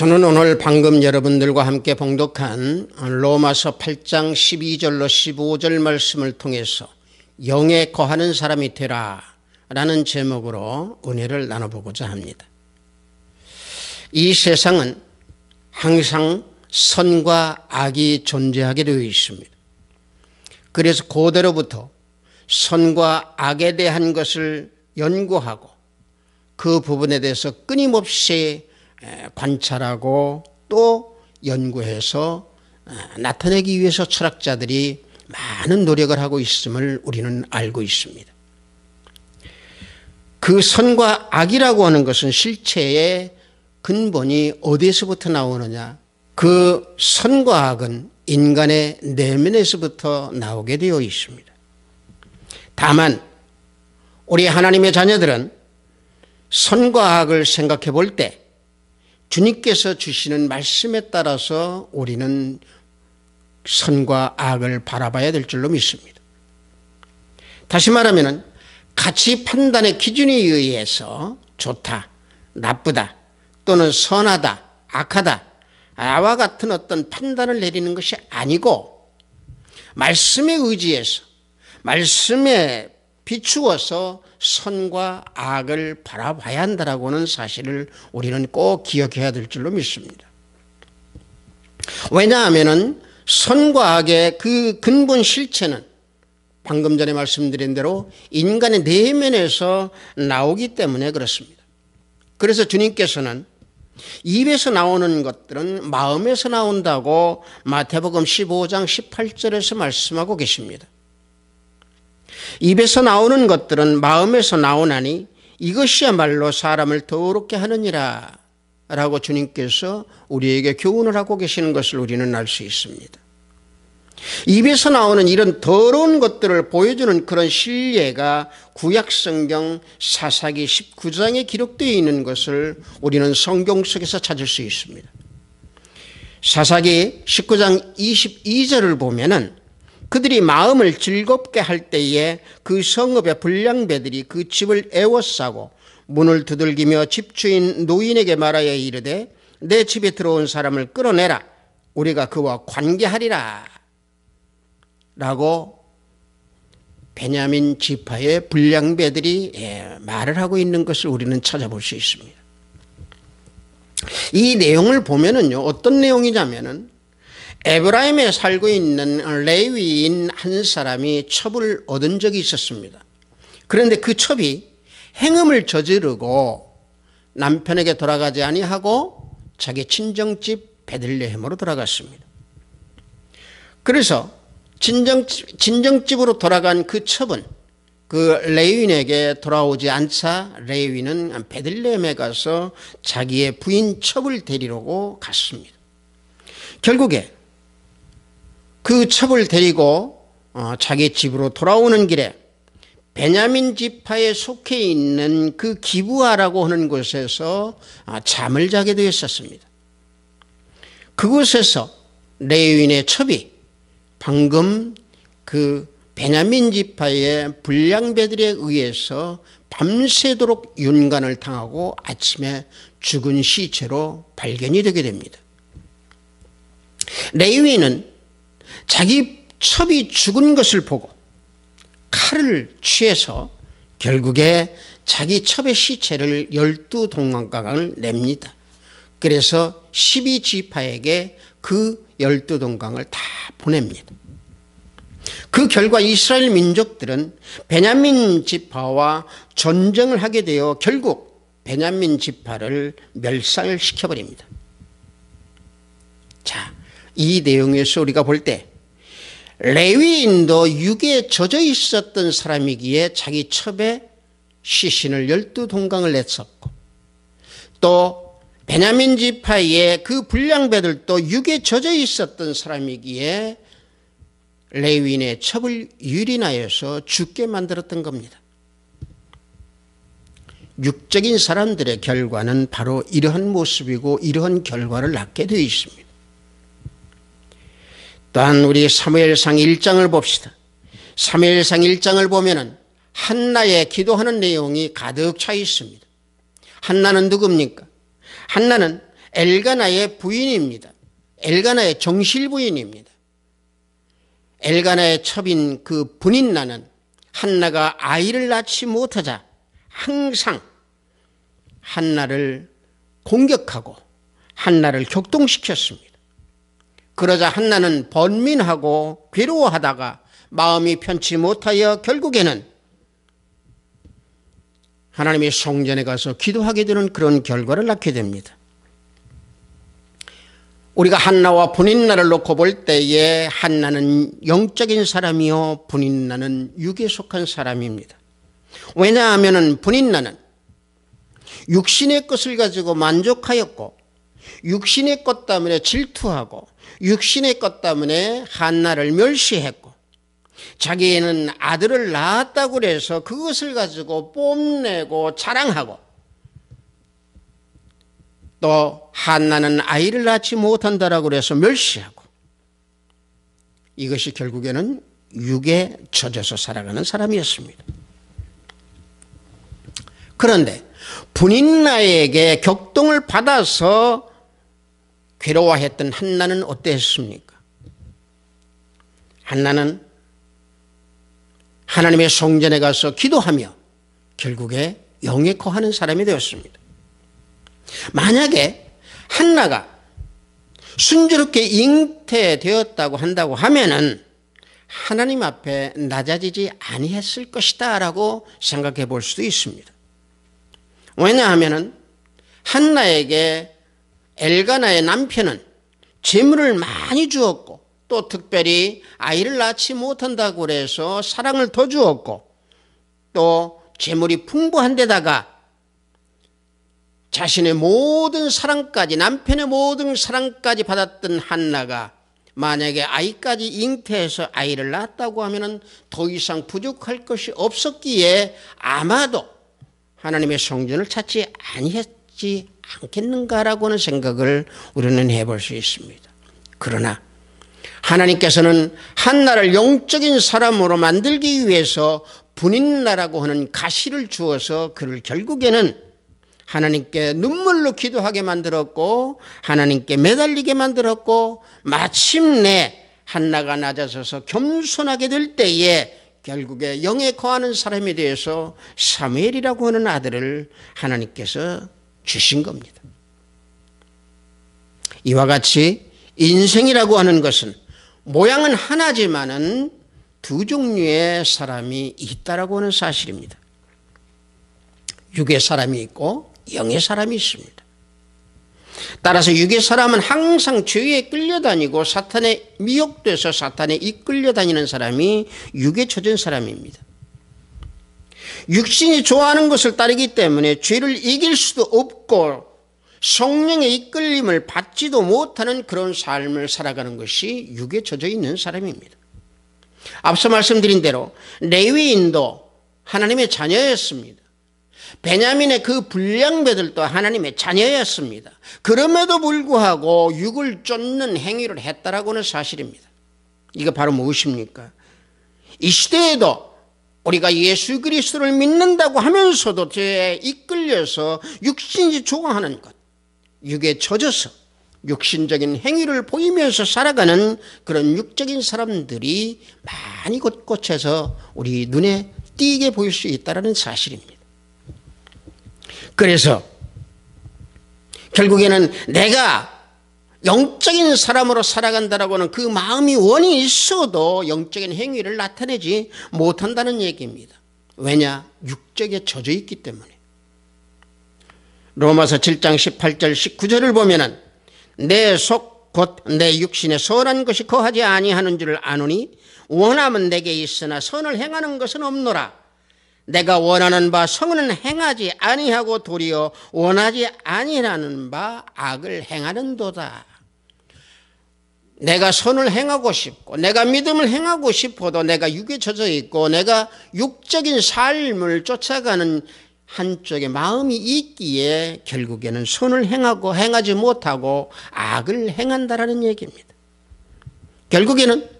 저는 오늘 방금 여러분들과 함께 봉독한 로마서 8장 12절로 15절 말씀을 통해서 영에 거하는 사람이 되라 라는 제목으로 은혜를 나눠보고자 합니다. 이 세상은 항상 선과 악이 존재하게 되어 있습니다. 그래서 고대로부터 선과 악에 대한 것을 연구하고 그 부분에 대해서 끊임없이 관찰하고 또 연구해서 나타내기 위해서 철학자들이 많은 노력을 하고 있음을 우리는 알고 있습니다. 그 선과 악이라고 하는 것은 실체의 근본이 어디에서부터 나오느냐? 그 선과 악은 인간의 내면에서부터 나오게 되어 있습니다. 다만 우리 하나님의 자녀들은 선과 악을 생각해 볼 때 주님께서 주시는 말씀에 따라서 우리는 선과 악을 바라봐야 될 줄로 믿습니다. 다시 말하면 가치 판단의 기준에 의해서 좋다, 나쁘다 또는 선하다, 악하다 와 같은 어떤 판단을 내리는 것이 아니고 말씀에 의지해서 말씀에 비추어서 선과 악을 바라봐야 한다라고 하는 사실을 우리는 꼭 기억해야 될 줄로 믿습니다. 왜냐하면 선과 악의 그 근본 실체는 방금 전에 말씀드린 대로 인간의 내면에서 나오기 때문에 그렇습니다. 그래서 주님께서는 입에서 나오는 것들은 마음에서 나온다고 마태복음 15장 18절에서 말씀하고 계십니다. 입에서 나오는 것들은 마음에서 나오나니 이것이야말로 사람을 더럽게 하느니라 라고 주님께서 우리에게 교훈을 하고 계시는 것을 우리는 알 수 있습니다. 입에서 나오는 이런 더러운 것들을 보여주는 그런 실례가 구약성경 사사기 19장에 기록되어 있는 것을 우리는 성경 속에서 찾을 수 있습니다. 사사기 19장 22절을 보면은 그들이 마음을 즐겁게 할 때에 그 성읍의 불량배들이 그 집을 애워싸고 문을 두들기며 집주인 노인에게 말하여 이르되 내 집에 들어온 사람을 끌어내라 우리가 그와 관계하리라 라고 베냐민 지파의 불량배들이 말을 하고 있는 것을 우리는 찾아볼 수 있습니다. 이 내용을 보면은요, 어떤 내용이냐면은 에브라임에 살고 있는 레위인 한 사람이 첩을 얻은 적이 있었습니다. 그런데 그 첩이 행음을 저지르고 남편에게 돌아가지 아니하고 자기 친정집 베들레헴으로 돌아갔습니다. 그래서 친정집으로 돌아간 그 첩은 그 레위인에게 돌아오지 않자 레위인은 베들레헴에 가서 자기의 부인 첩을 데리러 갔습니다. 결국에 그 첩을 데리고 자기 집으로 돌아오는 길에 베냐민 지파에 속해 있는 그 기브아라고 하는 곳에서 잠을 자게 되었었습니다. 그곳에서 레위인의 첩이 방금 그 베냐민 지파의 불량배들에 의해서 밤새도록 윤관을 당하고 아침에 죽은 시체로 발견이 되게 됩니다. 레위인은 자기 첩이 죽은 것을 보고 칼을 취해서 결국에 자기 첩의 시체를 12동강을 냅니다. 그래서 12지파에게 그 12동강을 다 보냅니다. 그 결과 이스라엘 민족들은 베냐민 지파와 전쟁을 하게 되어 결국 베냐민 지파를 멸살시켜버립니다. 자, 이 내용에서 우리가 볼 때 레위인도 육에 젖어 있었던 사람이기에 자기 첩에 시신을 12동강을 냈었고 또 베냐민 지파의 그 불량배들도 육에 젖어 있었던 사람이기에 레위인의 첩을 유린하여서 죽게 만들었던 겁니다. 육적인 사람들의 결과는 바로 이러한 모습이고 이러한 결과를 낳게 되어 있습니다. 또한 우리 사무엘상 1장을 봅시다. 사무엘상 1장을 보면은 한나의 기도하는 내용이 가득 차 있습니다. 한나는 누굽니까? 한나는 엘가나의 부인입니다. 엘가나의 정실 부인입니다. 엘가나의 첩인 그 분인나는 한나가 아이를 낳지 못하자 항상 한나를 공격하고 한나를 격동시켰습니다. 그러자 한나는 번민하고 괴로워하다가 마음이 편치 못하여 결국에는 하나님의 성전에 가서 기도하게 되는 그런 결과를 낳게 됩니다. 우리가 한나와 분인나를 놓고 볼 때에 한나는 영적인 사람이요 분인나는 육에 속한 사람입니다. 왜냐하면 분인나는 육신의 것을 가지고 만족하였고 육신의 것 때문에 질투하고 육신의 것 때문에 한나를 멸시했고 자기는 아들을 낳았다고 해서 그것을 가지고 뽐내고 자랑하고 또 한나는 아이를 낳지 못한다라고 해서 멸시하고 이것이 결국에는 육에 젖어서 살아가는 사람이었습니다. 그런데 분인나에게 격동을 받아서 괴로워했던 한나는 어땠습니까? 한나는 하나님의 성전에 가서 기도하며 결국에 영에 거하는 사람이 되었습니다. 만약에 한나가 순조롭게 잉태되었다고 한다고 하면은 하나님 앞에 낮아지지 아니했을 것이다 라고 생각해 볼 수도 있습니다. 왜냐하면 한나에게 엘가나의 남편은 재물을 많이 주었고 또 특별히 아이를 낳지 못한다고 해서 사랑을 더 주었고 또 재물이 풍부한 데다가 자신의 모든 사랑까지 남편의 모든 사랑까지 받았던 한나가 만약에 아이까지 잉태해서 아이를 낳았다고 하면 더 이상 부족할 것이 없었기에 아마도 하나님의 성전을 찾지 아니했지 않겠는가라고 하는 생각을 우리는 해볼 수 있습니다. 그러나 하나님께서는 한나를 영적인 사람으로 만들기 위해서 분인나라고 하는 가시를 주어서 그를 결국에는 하나님께 눈물로 기도하게 만들었고 하나님께 매달리게 만들었고 마침내 한나가 낮아져서 겸손하게 될 때에 결국에 영에 거하는 사람에 대해서 사무엘이라고 하는 아들을 하나님께서 주신 겁니다. 이와 같이 인생이라고 하는 것은 모양은 하나지만은 두 종류의 사람이 있다라고 하는 사실입니다. 육의 사람이 있고 영의 사람이 있습니다. 따라서 육의 사람은 항상 죄에 끌려다니고 사탄에 미혹돼서 사탄에 이끌려다니는 사람이 육에 젖은 사람입니다. 육신이 좋아하는 것을 따르기 때문에 죄를 이길 수도 없고 성령의 이끌림을 받지도 못하는 그런 삶을 살아가는 것이 육에 젖어 있는 사람입니다. 앞서 말씀드린 대로 레위인도 하나님의 자녀였습니다. 베냐민의 그 불량배들도 하나님의 자녀였습니다. 그럼에도 불구하고 육을 쫓는 행위를 했다라고 하는 사실입니다. 이거 바로 무엇입니까? 이 시대에도 우리가 예수 그리스도를 믿는다고 하면서도 죄에 이끌려서 육신이 좋아하는 것, 육에 젖어서 육신적인 행위를 보이면서 살아가는 그런 육적인 사람들이 많이 곳곳에서 우리 눈에 띄게 보일 수 있다는 사실입니다. 그래서 결국에는 내가 영적인 사람으로 살아간다라고 하는 그 마음이 원이 있어도 영적인 행위를 나타내지 못한다는 얘기입니다. 왜냐? 육적에 젖어 있기 때문에. 로마서 7장 18절 19절을 보면은 내 속 곧 내 육신에 선한 것이 거하지 아니하는 줄을 아노니 원함은 내게 있으나 선을 행하는 것은 없노라. 내가 원하는 바 성은 행하지 아니하고 도리어 원하지 아니하는 바 악을 행하는도다. 내가 선을 행하고 싶고 내가 믿음을 행하고 싶어도 내가 육에 젖어 있고 내가 육적인 삶을 쫓아가는 한쪽에 마음이 있기에 결국에는 선을 행하고 행하지 못하고 악을 행한다라는 얘기입니다. 결국에는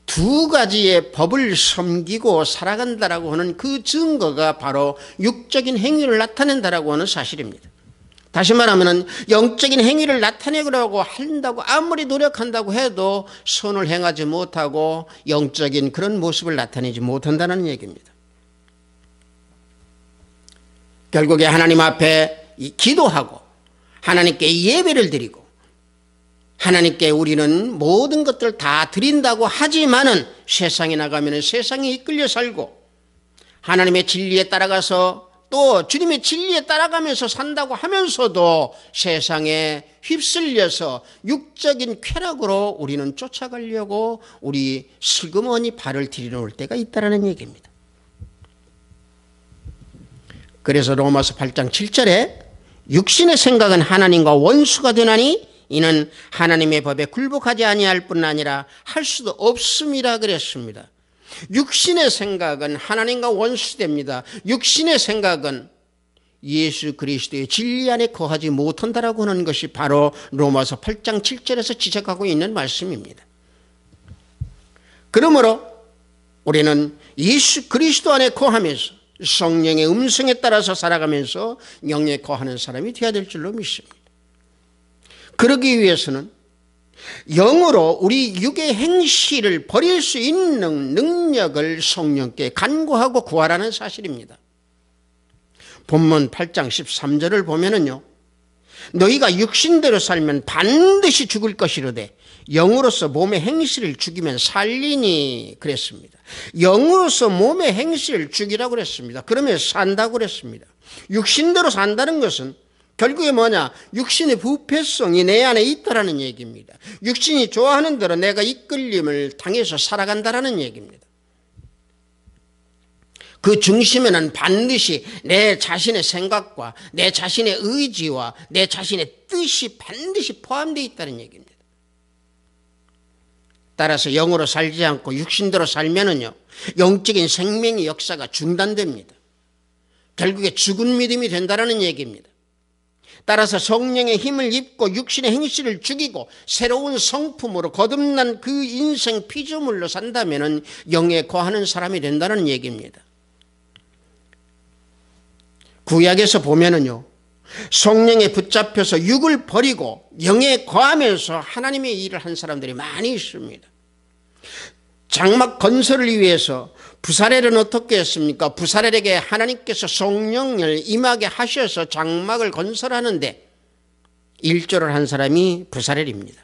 두 가지의 법을 섬기고 살아간다라고 하는 그 증거가 바로 육적인 행위를 나타낸다라고 하는 사실입니다. 다시 말하면 영적인 행위를 나타내려고 한다고 아무리 노력한다고 해도 선을 행하지 못하고 영적인 그런 모습을 나타내지 못한다는 얘기입니다. 결국에 하나님 앞에 기도하고 하나님께 예배를 드리고 하나님께 우리는 모든 것들을 다 드린다고 하지만은 세상에 나가면 세상에 이끌려 살고 하나님의 진리에 따라가서 또 주님의 진리에 따라가면서 산다고 하면서도 세상에 휩쓸려서 육적인 쾌락으로 우리는 쫓아가려고 우리 슬그머니 발을 들여놓을 때가 있다는 얘기입니다. 그래서 로마서 8장 7절에 육신의 생각은 하나님과 원수가 되나니 이는 하나님의 법에 굴복하지 아니할 뿐 아니라 할 수도 없음이라 그랬습니다. 육신의 생각은 하나님과 원수됩니다. 육신의 생각은 예수 그리스도의 진리 안에 거하지 못한다라고 하는 것이 바로 로마서 8장 7절에서 지적하고 있는 말씀입니다. 그러므로 우리는 예수 그리스도 안에 거하면서 성령의 음성에 따라서 살아가면서 영에 거하는 사람이 되어야 될 줄로 믿습니다. 그러기 위해서는 영으로 우리 육의 행실을 버릴 수 있는 능력을 성령께 간구하고 구하라는 사실입니다. 본문 8장 13절을 보면은요, 너희가 육신대로 살면 반드시 죽을 것이로되 영으로서 몸의 행실을 죽이면 살리니 그랬습니다. 영으로서 몸의 행실을 죽이라고 그랬습니다. 그러면 산다고 그랬습니다. 육신대로 산다는 것은 결국에 뭐냐? 육신의 부패성이 내 안에 있다라는 얘기입니다. 육신이 좋아하는 대로 내가 이끌림을 당해서 살아간다라는 얘기입니다. 그 중심에는 반드시 내 자신의 생각과 내 자신의 의지와 내 자신의 뜻이 반드시 포함되어 있다는 얘기입니다. 따라서 영으로 살지 않고 육신대로 살면은요, 영적인 생명의 역사가 중단됩니다. 결국에 죽은 믿음이 된다는 얘기입니다. 따라서 성령의 힘을 입고 육신의 행실을 죽이고 새로운 성품으로 거듭난 그 인생 피조물로 산다면은 영에 거하는 사람이 된다는 얘기입니다. 구약에서 보면은요, 성령에 붙잡혀서 육을 버리고 영에 거하면서 하나님의 일을 한 사람들이 많이 있습니다. 장막 건설을 위해서 부사렐은 어떻게 했습니까? 부사렐에게 하나님께서 성령을 임하게 하셔서 장막을 건설하는데 일조를 한 사람이 부사렐입니다.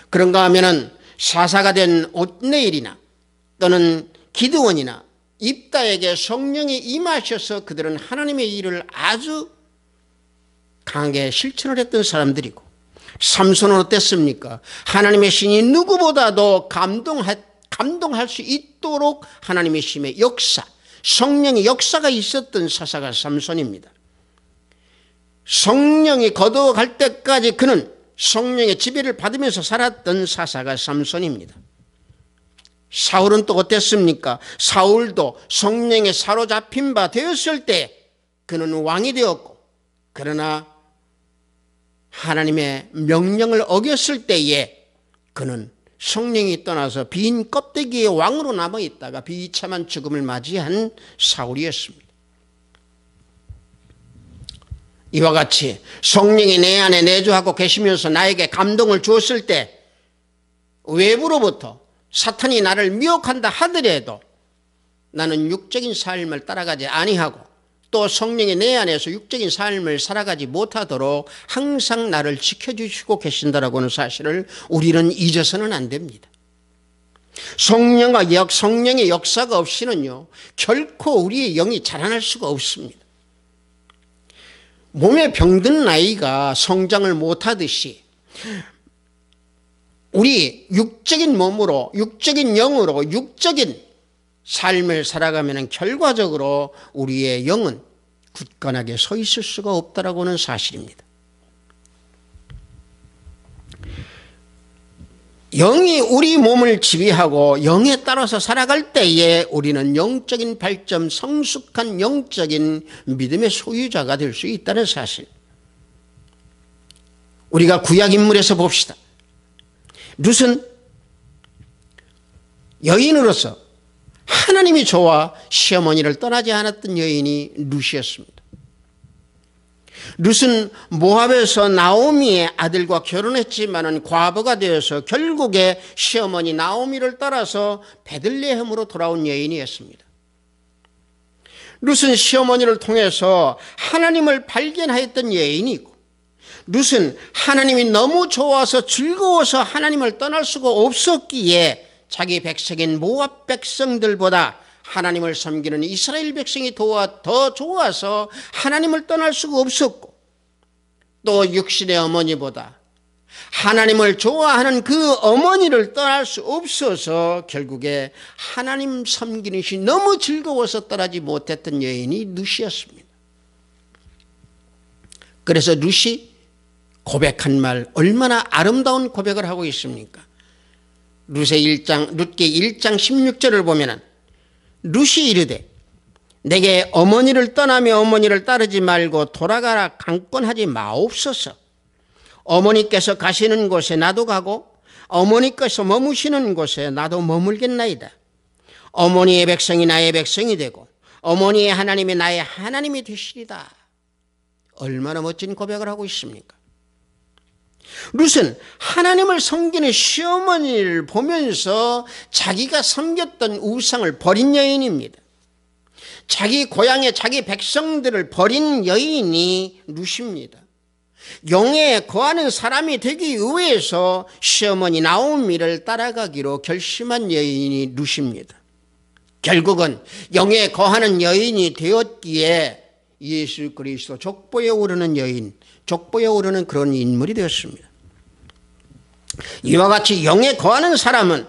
그런가 하면은 사사가 된 롯네일이나 또는 기드원이나 입다에게 성령이 임하셔서 그들은 하나님의 일을 아주 강하게 실천을 했던 사람들이고, 삼손은 어땠습니까? 하나님의 신이 누구보다도 감동할 수 있도록 하나님의 신의 역사, 성령의 역사가 있었던 사사가 삼손입니다. 성령이 거두어갈 때까지 그는 성령의 지배를 받으면서 살았던 사사가 삼손입니다. 사울은 또 어땠습니까? 사울도 성령에 사로잡힌 바 되었을 때 그는 왕이 되었고, 그러나 하나님의 명령을 어겼을 때에 그는 성령이 떠나서 빈 껍데기의 왕으로 남아있다가 비참한 죽음을 맞이한 사울이었습니다. 이와 같이 성령이 내 안에 내주하고 계시면서 나에게 감동을 주었을 때 외부로부터 사탄이 나를 미혹한다 하더라도 나는 육적인 삶을 따라가지 아니하고 또 성령이 내 안에서 육적인 삶을 살아가지 못하도록 항상 나를 지켜주시고 계신다라고 하는 사실을 우리는 잊어서는 안 됩니다. 성령의 역사가 없이는요, 결코 우리의 영이 자라날 수가 없습니다. 몸에 병든 아이가 성장을 못하듯이 우리 육적인 몸으로, 육적인 영으로, 육적인 삶을 살아가면 결과적으로 우리의 영은 굳건하게 서 있을 수가 없다라고 하는 사실입니다. 영이 우리 몸을 지배하고 영에 따라서 살아갈 때에 우리는 영적인 발전, 성숙한 영적인 믿음의 소유자가 될 수 있다는 사실. 우리가 구약 인물에서 봅시다. 룻은 여인으로서 하나님이 좋아 시어머니를 떠나지 않았던 여인이 룻이었습니다. 룻은 모압에서 나오미의 아들과 결혼했지만은 과부가 되어서 결국에 시어머니 나오미를 따라서 베들레헴으로 돌아온 여인이었습니다. 룻은 시어머니를 통해서 하나님을 발견하였던 여인이고, 룻은 하나님이 너무 좋아서 즐거워서 하나님을 떠날 수가 없었기에 자기 백성인 모압 백성들보다 하나님을 섬기는 이스라엘 백성이 더 좋아서 하나님을 떠날 수가 없었고, 또 육신의 어머니보다 하나님을 좋아하는 그 어머니를 떠날 수 없어서 결국에 하나님 섬기는 것이 너무 즐거워서 떠나지 못했던 여인이 룻이었습니다. 그래서 룻이 고백한 말, 얼마나 아름다운 고백을 하고 있습니까? 룻기 1장 16절을 보면은 룻이 이르되 내게 어머니를 떠나며 어머니를 따르지 말고 돌아가라 강권하지 마옵소서. 어머니께서 가시는 곳에 나도 가고 어머니께서 머무시는 곳에 나도 머물겠나이다. 어머니의 백성이 나의 백성이 되고 어머니의 하나님이 나의 하나님이 되시리다. 얼마나 멋진 고백을 하고 있습니까? 룻은 하나님을 섬기는 시어머니를 보면서 자기가 섬겼던 우상을 버린 여인입니다. 자기 고향의 자기 백성들을 버린 여인이 룻입니다. 영에 거하는 사람이 되기 위해서 시어머니 나오미를 따라가기로 결심한 여인이 룻입니다. 결국은 영에 거하는 여인이 되었기에 예수 그리스도 족보에 오르는 여인, 족보에 오르는 그런 인물이 되었습니다. 이와 같이 영에 거하는 사람은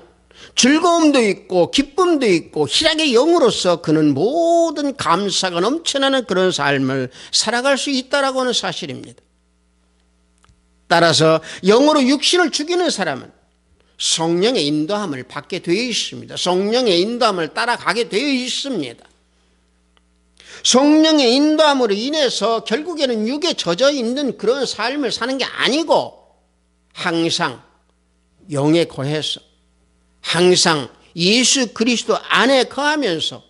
즐거움도 있고 기쁨도 있고 희락의 영으로서 그는 모든 감사가 넘쳐나는 그런 삶을 살아갈 수 있다라고 하는 사실입니다. 따라서 영으로 육신을 죽이는 사람은 성령의 인도함을 받게 되어 있습니다. 성령의 인도함을 따라가게 되어 있습니다. 성령의 인도함으로 인해서 결국에는 육에 젖어 있는 그런 삶을 사는 게 아니고 항상 영에 거해서 항상 예수 그리스도 안에 거하면서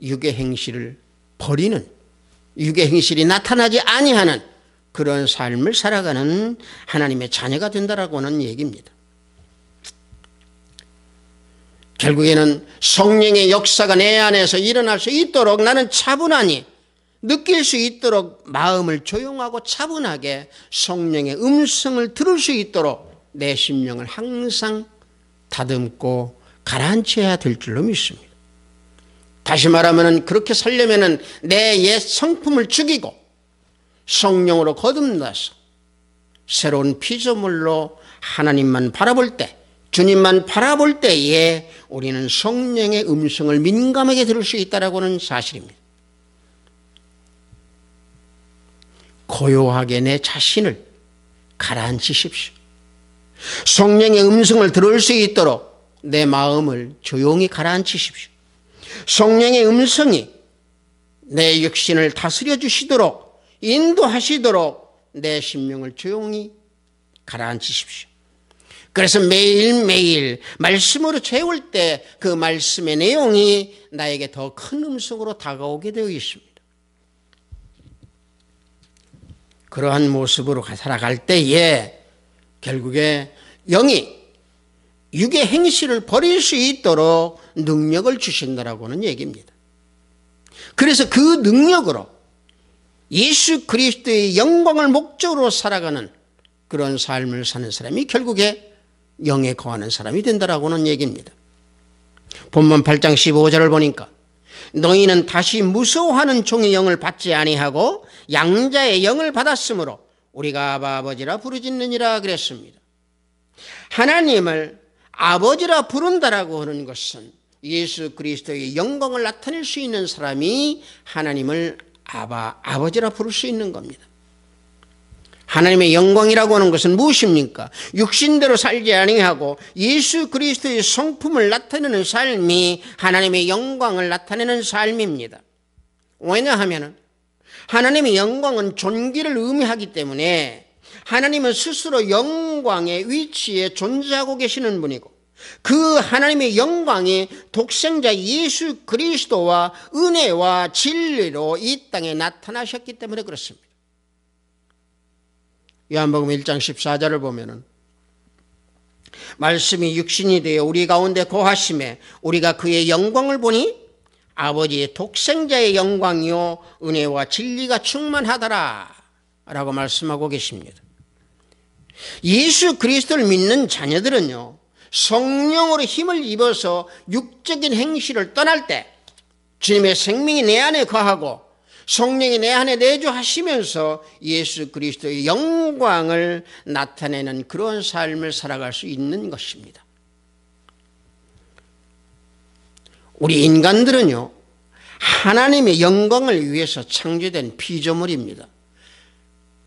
육의 행실을 버리는, 육의 행실이 나타나지 아니하는 그런 삶을 살아가는 하나님의 자녀가 된다라고 하는 얘기입니다. 결국에는 성령의 역사가 내 안에서 일어날 수 있도록 나는 차분하니 느낄 수 있도록 마음을 조용하고 차분하게 성령의 음성을 들을 수 있도록 내 심령을 항상 다듬고 가라앉혀야 될 줄로 믿습니다. 다시 말하면 그렇게 살려면 내 옛 성품을 죽이고 성령으로 거듭나서 새로운 피조물로 하나님만 바라볼 때, 주님만 바라볼 때에 우리는 성령의 음성을 민감하게 들을 수 있다는 사실입니다. 고요하게 내 자신을 가라앉히십시오. 성령의 음성을 들을 수 있도록 내 마음을 조용히 가라앉히십시오. 성령의 음성이 내 육신을 다스려 주시도록 인도하시도록 내 심령을 조용히 가라앉히십시오. 그래서 매일매일 말씀으로 채울 때 그 말씀의 내용이 나에게 더 큰 음성으로 다가오게 되어 있습니다. 그러한 모습으로 살아갈 때에 결국에 영이 육의 행실을 버릴 수 있도록 능력을 주신다라고 하는 얘기입니다. 그래서 그 능력으로 예수 그리스도의 영광을 목적으로 살아가는 그런 삶을 사는 사람이 결국에 영에 거하는 사람이 된다라고 하는 얘기입니다. 본문 8장 15절을 보니까 너희는 다시 무서워하는 종의 영을 받지 아니하고 양자의 영을 받았으므로 우리가 아바 아버지라 부르짖느니라 그랬습니다. 하나님을 아버지라 부른다라고 하는 것은 예수 그리스도의 영광을 나타낼 수 있는 사람이 하나님을 아버지라 부를 수 있는 겁니다. 하나님의 영광이라고 하는 것은 무엇입니까? 육신대로 살지 아니하고 예수 그리스도의 성품을 나타내는 삶이 하나님의 영광을 나타내는 삶입니다. 왜냐하면 하나님의 영광은 존귀를 의미하기 때문에 하나님은 스스로 영광의 위치에 존재하고 계시는 분이고 그 하나님의 영광이 독생자 예수 그리스도와 은혜와 진리로 이 땅에 나타나셨기 때문에 그렇습니다. 요한복음 1장 14절을 보면은 말씀이 육신이 되어 우리 가운데 거하심에 우리가 그의 영광을 보니 아버지의 독생자의 영광이요 은혜와 진리가 충만하더라 라고 말씀하고 계십니다. 예수 그리스도를 믿는 자녀들은요, 성령으로 힘을 입어서 육적인 행실을 떠날 때 주님의 생명이 내 안에 거하고 성령이 내 안에 내주하시면서 예수 그리스도의 영광을 나타내는 그런 삶을 살아갈 수 있는 것입니다. 우리 인간들은요, 하나님의 영광을 위해서 창조된 피조물입니다.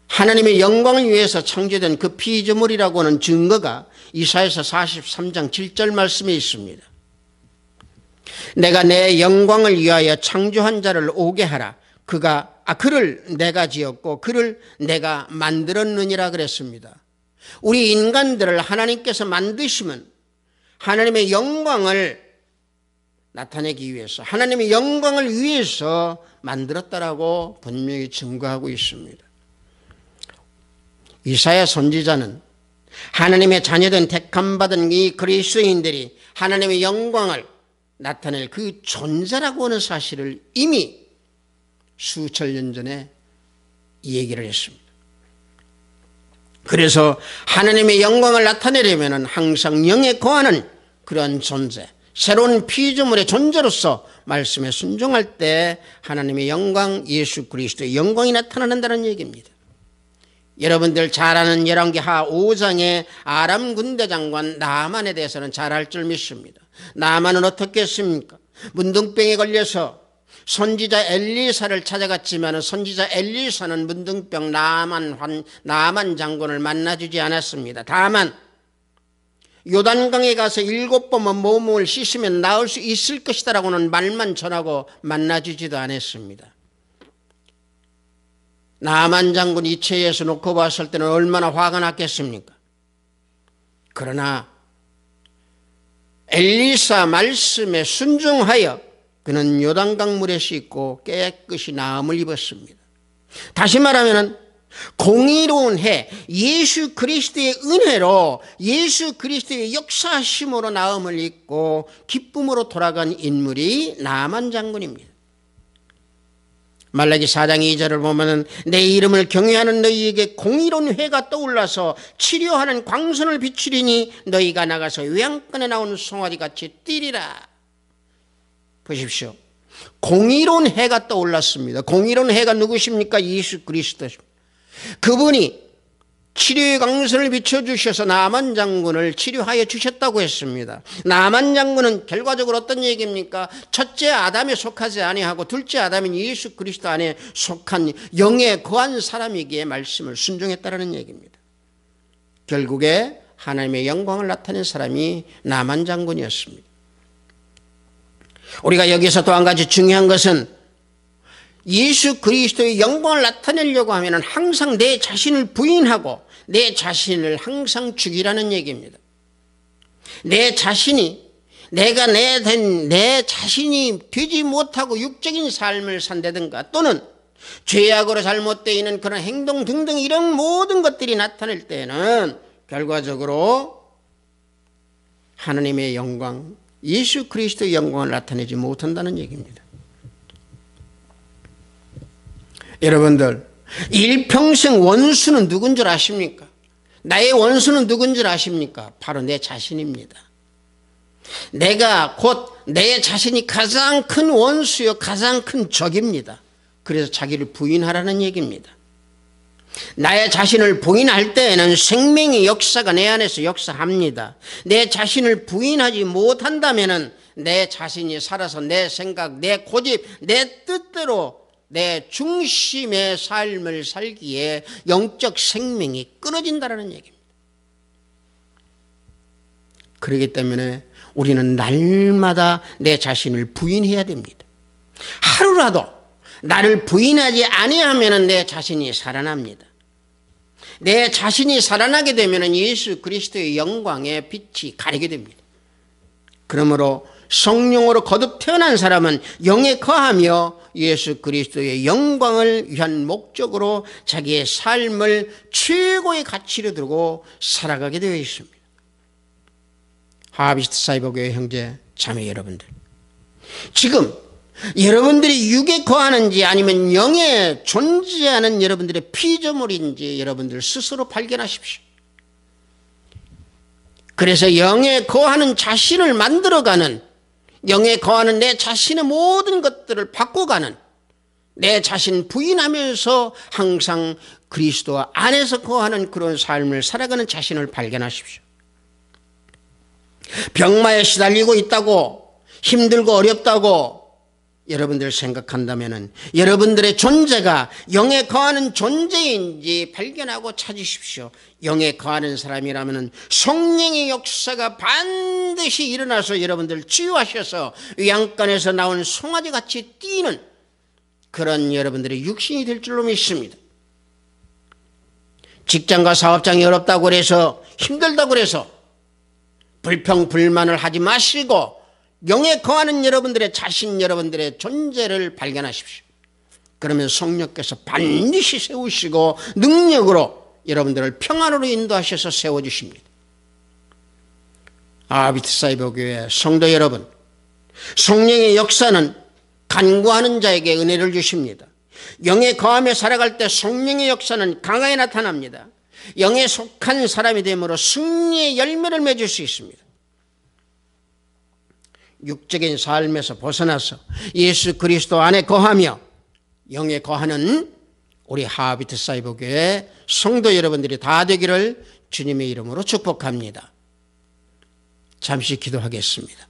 하나님의 영광을 위해서 창조된 그 피조물이라고 하는 증거가 이사야서 43장 7절 말씀에 있습니다. 내가 내 영광을 위하여 창조한 자를 오게 하라. 그를 내가 지었고 그를 내가 만들었느니라 그랬습니다. 우리 인간들을 하나님께서 만드시면 하나님의 영광을 나타내기 위해서, 하나님의 영광을 위해서 만들었다라고 분명히 증거하고 있습니다. 이사야 선지자는 하나님의 자녀된 택함받은 이 그리스도인들이 하나님의 영광을 나타낼 그 존재라고 하는 사실을 이미 수천 년 전에 얘기를 했습니다. 그래서 하나님의 영광을 나타내려면 항상 영에 거하는 그런 존재, 새로운 피조물의 존재로서 말씀에 순종할 때 하나님의 영광, 예수 그리스도의 영광이 나타난다는 얘기입니다. 여러분들 잘 아는 열왕기하 5장의 아람 군대장관 나아만에 대해서는 잘 알 줄 믿습니다. 나아만은 어떻게 했습니까? 문둥병에 걸려서 선지자 엘리사를 찾아갔지만 선지자 엘리사는 문둥병 나아만 장군을 만나주지 않았습니다. 다만 요단강에 가서 7번만 몸을 씻으면 나을 수 있을 것이다라고는 말만 전하고 만나주지도 않았습니다. 나아만 장군 이체에서 놓고 봤을 때는 얼마나 화가 났겠습니까? 그러나 엘리사 말씀에 순종하여 그는 요단강 물에 씻고 깨끗이 나음을 입었습니다. 다시 말하면 공의로운 해, 예수 그리스도의 은혜로 예수 그리스도의 역사심으로 나음을 입고 기쁨으로 돌아간 인물이 나아만 장군입니다. 말라기 4장 2절을 보면 내 이름을 경외하는 너희에게 공의로운 회가 떠올라서 치료하는 광선을 비추리니 너희가 나가서 외양간에 나오는 송아지같이 뛰리라. 보십시오. 공의로운 해가 떠올랐습니다. 공의로운 해가 누구십니까? 예수 그리스도십니다. 그분이 치료의 광선을 비춰주셔서 나아만 장군을 치료하여 주셨다고 했습니다. 나아만 장군은 결과적으로 어떤 얘기입니까? 첫째 아담에 속하지 아니하고 둘째 아담인 예수 그리스도 안에 속한 영에 거한 사람이기에 말씀을 순종했다는 얘기입니다. 결국에 하나님의 영광을 나타낸 사람이 나아만 장군이었습니다. 우리가 여기서 또 한 가지 중요한 것은 예수 그리스도의 영광을 나타내려고 하면 항상 내 자신을 부인하고 내 자신을 항상 죽이라는 얘기입니다. 내 자신이 내 자신이 되지 못하고 육적인 삶을 산다든가 또는 죄악으로 잘못되어 있는 그런 행동 등등 이런 모든 것들이 나타날 때는 결과적으로 하나님의 영광, 예수 그리스도의 영광을 나타내지 못한다는 얘기입니다. 여러분들 일평생 원수는 누군 줄 아십니까? 나의 원수는 누군 줄 아십니까? 바로 내 자신입니다. 내가 곧 내 자신이 가장 큰 원수요 가장 큰 적입니다. 그래서 자기를 부인하라는 얘기입니다. 나의 자신을 부인할 때에는 생명의 역사가 내 안에서 역사합니다. 내 자신을 부인하지 못한다면 내 자신이 살아서 내 생각, 내 고집, 내 뜻대로 내 중심의 삶을 살기에 영적 생명이 끊어진다는 얘기입니다. 그렇기 때문에 우리는 날마다 내 자신을 부인해야 됩니다. 하루라도 나를 부인하지 아니하면 내 자신이 살아납니다. 내 자신이 살아나게 되면 예수 그리스도의 영광의 빛이 가리게 됩니다. 그러므로 성령으로 거듭 태어난 사람은 영에 거하며 예수 그리스도의 영광을 위한 목적으로 자기의 삶을 최고의 가치로 두고 살아가게 되어 있습니다. 하비스트 사이버교회 형제 자매 여러분들, 지금 여러분들이 육에 거하는지 아니면 영에 존재하는 여러분들의 피조물인지 여러분들 스스로 발견하십시오. 그래서 영에 거하는 자신을 만들어가는, 영에 거하는 내 자신의 모든 것들을 바꿔가는, 내 자신 부인하면서 항상 그리스도 안에서 거하는 그런 삶을 살아가는 자신을 발견하십시오. 병마에 시달리고 있다고, 힘들고 어렵다고 여러분들 생각한다면 여러분들의 존재가 영에 거하는 존재인지 발견하고 찾으십시오. 영에 거하는 사람이라면 성령의 역사가 반드시 일어나서 여러분들 치유하셔서 위안간에서 나온 송아지같이 뛰는 그런 여러분들의 육신이 될 줄로 믿습니다. 직장과 사업장이 어렵다고 해서, 힘들다고 해서 불평불만을 하지 마시고 영에 거하는 여러분들의 자신, 여러분들의 존재를 발견하십시오. 그러면 성령께서 반드시 세우시고 능력으로 여러분들을 평안으로 인도하셔서 세워주십니다. 아비트 사이버교회 성도 여러분, 성령의 역사는 간구하는 자에게 은혜를 주십니다. 영에 거하며 살아갈 때 성령의 역사는 강하게 나타납니다. 영에 속한 사람이 됨으로 승리의 열매를 맺을 수 있습니다. 육적인 삶에서 벗어나서 예수 그리스도 안에 거하며 영에 거하는 우리 하비트 사이버교회 성도 여러분들이 다 되기를 주님의 이름으로 축복합니다. 잠시 기도하겠습니다.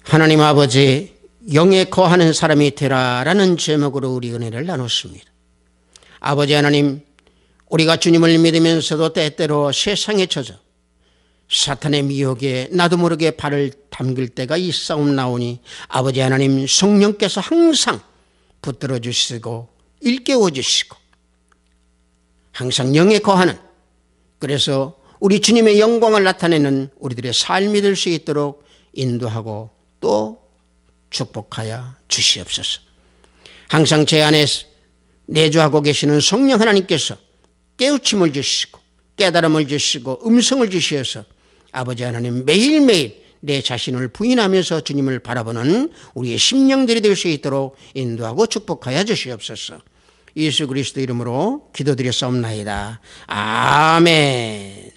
하나님 아버지, 영에 거하는 사람이 되라라는 제목으로 우리 은혜를 나눴습니다. 아버지 하나님, 우리가 주님을 믿으면서도 때때로 세상에 젖어 사탄의 미혹에 나도 모르게 발을 담글 때가 있사옵나오니 아버지 하나님, 성령께서 항상 붙들어 주시고 일깨워 주시고 항상 영에 거하는, 그래서 우리 주님의 영광을 나타내는 우리들의 삶이 될 수 있도록 인도하고 또 축복하여 주시옵소서. 항상 제 안에 내주하고 계시는 성령 하나님께서 깨우침을 주시고 깨달음을 주시고 음성을 주시어서 아버지 하나님, 매일매일 내 자신을 부인하면서 주님을 바라보는 우리의 심령들이 될 수 있도록 인도하고 축복하여 주시옵소서. 예수 그리스도 이름으로 기도드렸사옵나이다. 아멘.